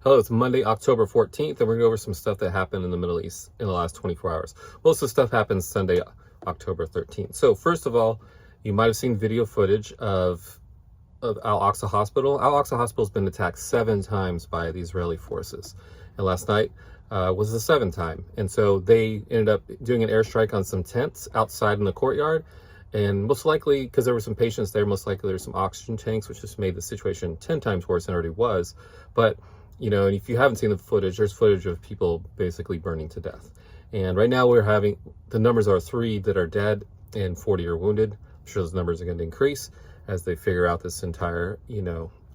Hello, it's Monday, October 14th, and we're going to go over some stuff that happened in the Middle East in the last 24 hours. Most of the stuff happened Sunday, October 13th. So first of all, you might have seen video footage of Al-Aqsa Hospital. Al-Aqsa Hospital has been attacked 7 times by the Israeli forces. And last night was the 7th time. And so they ended up doing an airstrike on some tents outside in the courtyard. And most likely, because there were some patients there, most likely there's some oxygen tanks, which just made the situation 10 times worse than it already was. But you know, and if you haven't seen the footage, there's footage of people basically burning to death. And right now the numbers are 3 that are dead and 40 are wounded. I'm sure those numbers are going to increase as they figure out this entire,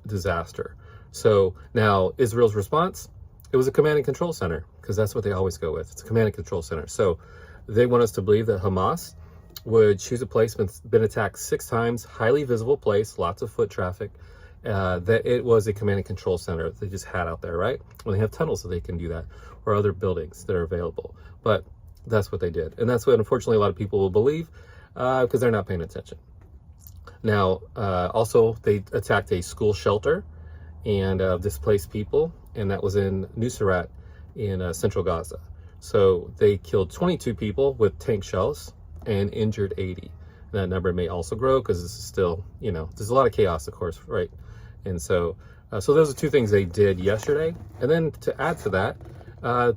disaster. So now Israel's response, it was a command and control center, because that's what they always go with. It's a command and control center. So they want us to believe that Hamas would choose a place that's been attacked 6 times, highly visible place, lots of foot traffic, that it was a command and control center they just had out there, right? When they have tunnels so they can do that, or other buildings that are available. But that's what they did. And that's what, unfortunately, a lot of people will believe because they're not paying attention. Now, also, they attacked a school shelter and displaced people, and that was in Nusrat in central Gaza. So they killed 22 people with tank shells and injured 80. And that number may also grow because this is still, there's a lot of chaos, of course, right? And so, so those are 2 things they did yesterday. And then to add to that,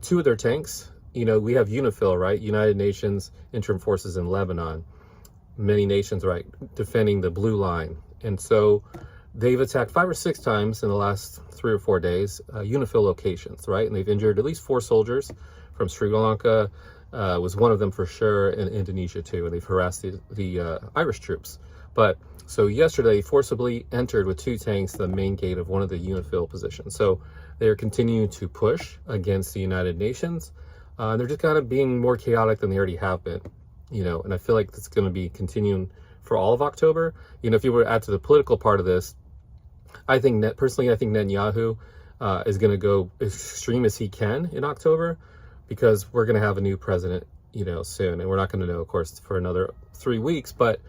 2 of their tanks, we have UNIFIL, right? United Nations Interim Forces in Lebanon. Many nations, right, defending the blue line. And so they've attacked 5 or 6 times in the last 3 or 4 days, UNIFIL locations, right? And they've injured at least 4 soldiers from Sri Lanka, was one of them for sure, in Indonesia too, and they've harassed the Irish troops. But so yesterday, forcibly entered with 2 tanks the main gate of one of the UNIFIL positions. So they are continuing to push against the United Nations. They're just kind of being more chaotic than they already have been, and I feel like it's going to be continuing for all of October. If you were to add to the political part of this, I think Netanyahu is going to go as extreme as he can in October, because we're going to have a new president, soon. And we're not going to know, of course, for another 3 weeks. But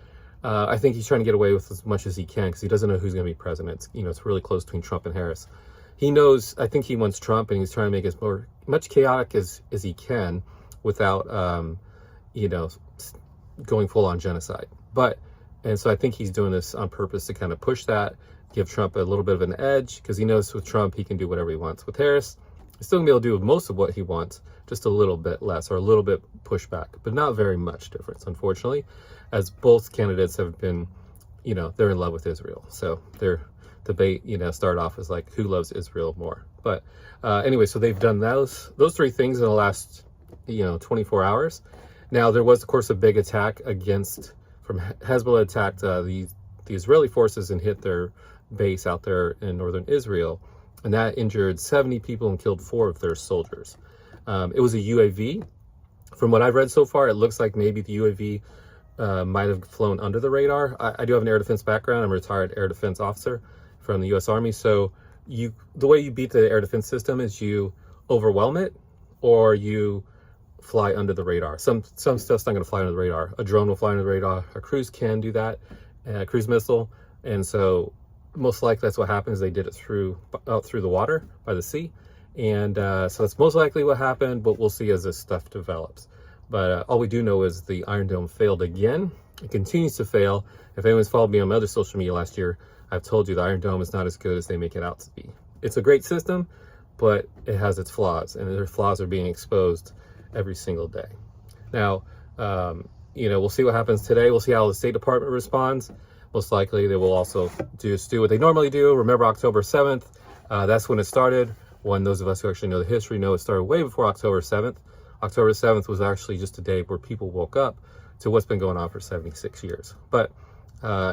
I think he's trying to get away with as much as he can because he doesn't know who's going to be president. It's really close between Trump and Harris. He knows, I think he wants Trump, and he's trying to make it much chaotic as he can without, going full on genocide. And so I think he's doing this on purpose to kind of push that, give Trump a little bit of an edge, because he knows with Trump, he can do whatever he wants. With Harris, he's still gonna be able to do most of what he wants, just a little bit less, or a little bit pushback, but not very much difference, unfortunately, as both candidates have been, they're in love with Israel. So their debate, started off as like, who loves Israel more? But anyway, so they've done those 3 things in the last, 24 hours. Now, there was, of course, a big attack from Hezbollah attacked the Israeli forces and hit their base out there in northern Israel. And that injured 70 people and killed 4 of their soldiers. It was a UAV. From what I've read so far, it looks like maybe the UAV might have flown under the radar. I do have an air defense background. I'm a retired air defense officer from the U.S. Army. So the way you beat the air defense system is you overwhelm it, or you fly under the radar. Some stuff's not going to fly under the radar. A drone will fly under the radar. A cruise can do that, a cruise missile. And so most likely that's what happens. They did it out through the water by the sea. And so that's most likely what happened, but we'll see as this stuff develops. But all we do know is the Iron Dome failed again. It continues to fail. If anyone's followed me on my other social media last year, I've told you the Iron Dome is not as good as they make it out to be. It's a great system, but it has its flaws, and their flaws are being exposed every single day. Now, we'll see what happens today. We'll see how the State Department responds. Most likely they will also do what they normally do. Remember October 7th, that's when it started. When those of us who actually know the history know it started way before October 7th. October 7th was actually just a day where people woke up to what's been going on for 76 years. But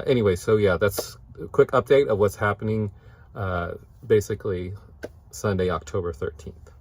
anyway, so yeah, that's a quick update of what's happening basically Sunday, October 13th.